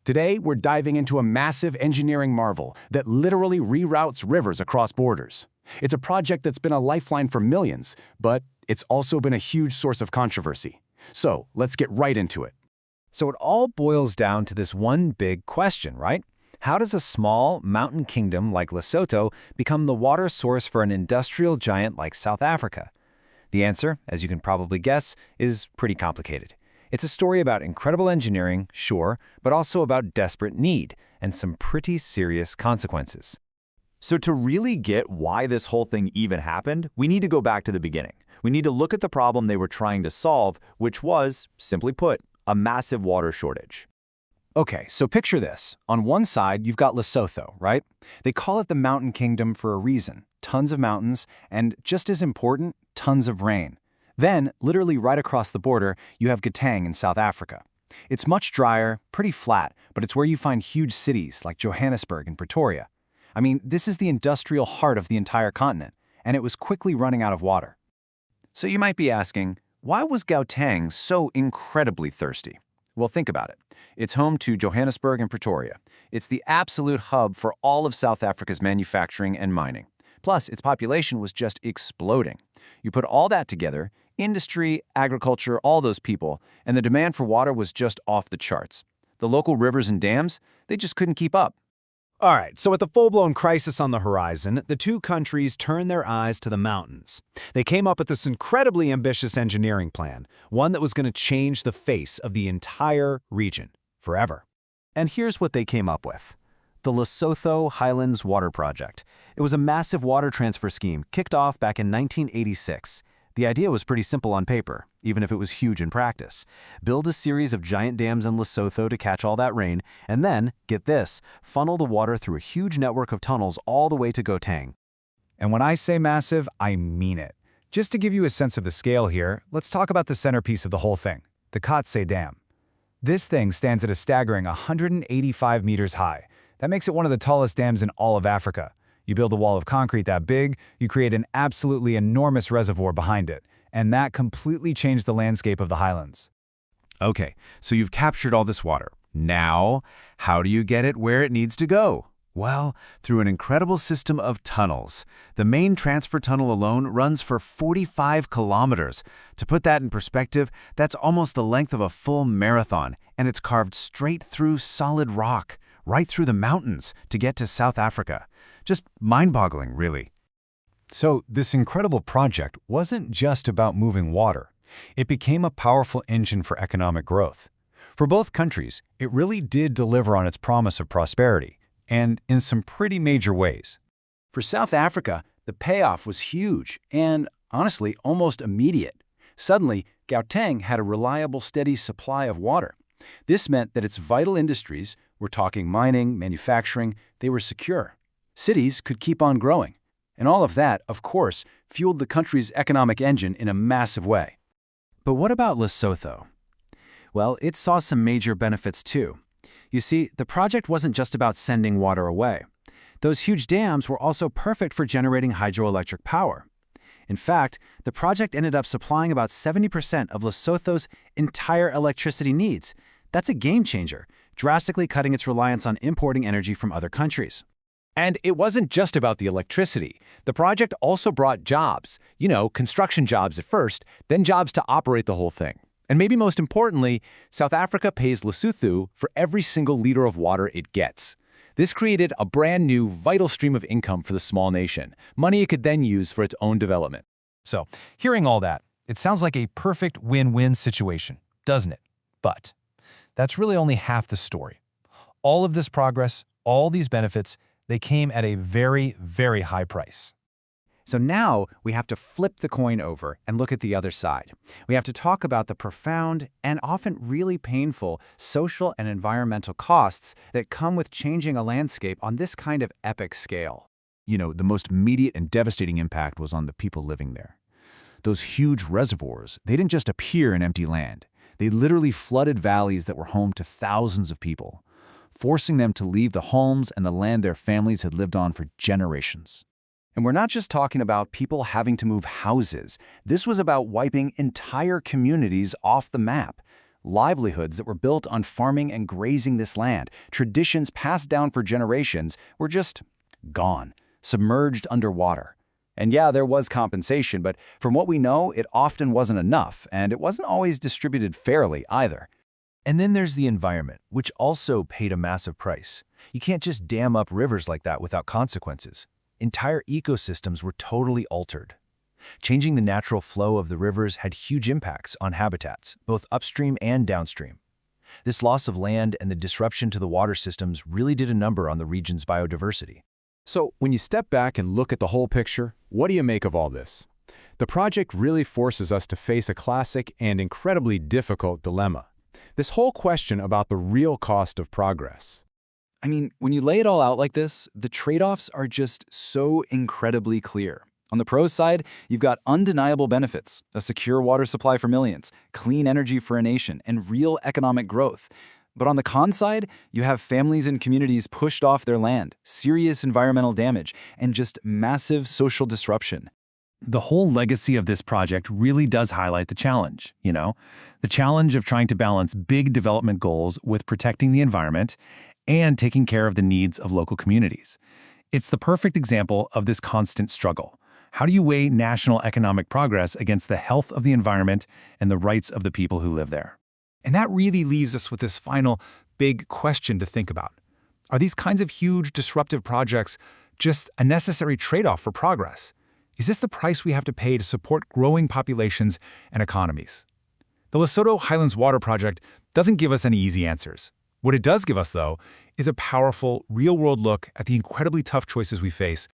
Today, we're diving into a massive engineering marvel that literally reroutes rivers across borders. It's a project that's been a lifeline for millions, but it's also been a huge source of controversy. So, let's get right into it. So it all boils down to this one big question, right? How does a small mountain kingdom like Lesotho become the water source for an industrial giant like South Africa? The answer, as you can probably guess, is pretty complicated. It's a story about incredible engineering, sure, but also about desperate need and some pretty serious consequences. So to really get why this whole thing even happened, we need to go back to the beginning. We need to look at the problem they were trying to solve, which was, simply put, a massive water shortage. Okay, so picture this. On one side, you've got Lesotho, right? They call it the mountain kingdom for a reason. Tons of mountains, and just as important, tons of rain. Then, literally right across the border, you have Gauteng in South Africa. It's much drier, pretty flat, but it's where you find huge cities like Johannesburg and Pretoria. I mean, this is the industrial heart of the entire continent, and it was quickly running out of water. So you might be asking, why was Gauteng so incredibly thirsty? Well, think about it. It's home to Johannesburg and Pretoria. It's the absolute hub for all of South Africa's manufacturing and mining. Plus, its population was just exploding. You put all that together, industry, agriculture, all those people, and the demand for water was just off the charts. The local rivers and dams, they just couldn't keep up. All right, so with the full-blown crisis on the horizon, the two countries turned their eyes to the mountains. They came up with this incredibly ambitious engineering plan, one that was going to change the face of the entire region, forever. And here's what they came up with. The Lesotho Highlands Water Project. It was a massive water transfer scheme kicked off back in 1986. The idea was pretty simple on paper, even if it was huge in practice. Build a series of giant dams in Lesotho to catch all that rain, and then, get this, funnel the water through a huge network of tunnels all the way to Gauteng. And when I say massive, I mean it. Just to give you a sense of the scale here, let's talk about the centerpiece of the whole thing, the Katse Dam. This thing stands at a staggering 185 meters high. That makes it one of the tallest dams in all of Africa. You build a wall of concrete that big, you create an absolutely enormous reservoir behind it, and that completely changed the landscape of the highlands. Okay, so you've captured all this water. Now, how do you get it where it needs to go? Well, through an incredible system of tunnels. The main transfer tunnel alone runs for 45 kilometers. To put that in perspective, that's almost the length of a full marathon, and it's carved straight through solid rock, right through the mountains, to get to South Africa. Just mind-boggling, really. So this incredible project wasn't just about moving water. It became a powerful engine for economic growth. For both countries, it really did deliver on its promise of prosperity, and in some pretty major ways. For South Africa, the payoff was huge and, honestly, almost immediate. Suddenly, Gauteng had a reliable, steady supply of water. This meant that its vital industries, we're talking mining, manufacturing, they were secure. Cities could keep on growing. And all of that, of course, fueled the country's economic engine in a massive way. But what about Lesotho? Well, it saw some major benefits too. You see, the project wasn't just about sending water away. Those huge dams were also perfect for generating hydroelectric power. In fact, the project ended up supplying about 70% of Lesotho's entire electricity needs. That's a game changer, drastically cutting its reliance on importing energy from other countries. And it wasn't just about the electricity. The project also brought jobs. Construction jobs at first, then jobs to operate the whole thing. And maybe most importantly, South Africa pays Lesotho for every single liter of water it gets. This created a brand new, vital stream of income for the small nation, money it could then use for its own development. So, hearing all that, it sounds like a perfect win-win situation, doesn't it? But that's really only half the story. All of this progress, all these benefits, they came at a very, very high price. So now we have to flip the coin over and look at the other side. We have to talk about the profound and often really painful social and environmental costs that come with changing a landscape on this kind of epic scale. The most immediate and devastating impact was on the people living there. Those huge reservoirs, they didn't just appear in empty land. They literally flooded valleys that were home to thousands of people, forcing them to leave the homes and the land their families had lived on for generations. And we're not just talking about people having to move houses. This was about wiping entire communities off the map. Livelihoods that were built on farming and grazing this land, traditions passed down for generations, were just gone, submerged underwater. And yeah, there was compensation, but from what we know, it often wasn't enough, and it wasn't always distributed fairly either. And then there's the environment, which also paid a massive price. You can't just dam up rivers like that without consequences. Entire ecosystems were totally altered. Changing the natural flow of the rivers had huge impacts on habitats, both upstream and downstream. This loss of land and the disruption to the water systems really did a number on the region's biodiversity. So, when you step back and look at the whole picture, what do you make of all this? The project really forces us to face a classic and incredibly difficult dilemma. This whole question about the real cost of progress. I mean, when you lay it all out like this, the trade-offs are just so incredibly clear. On the pros side, you've got undeniable benefits, a secure water supply for millions, clean energy for a nation, and real economic growth. But on the con side, you have families and communities pushed off their land, serious environmental damage, and just massive social disruption. The whole legacy of this project really does highlight the challenge, the challenge of trying to balance big development goals with protecting the environment and taking care of the needs of local communities. It's the perfect example of this constant struggle. How do you weigh national economic progress against the health of the environment and the rights of the people who live there? And that really leaves us with this final big question to think about. Are these kinds of huge disruptive projects just a necessary trade-off for progress? Is this the price we have to pay to support growing populations and economies? The Lesotho Highlands Water Project doesn't give us any easy answers. What it does give us, though, is a powerful, real-world look at the incredibly tough choices we face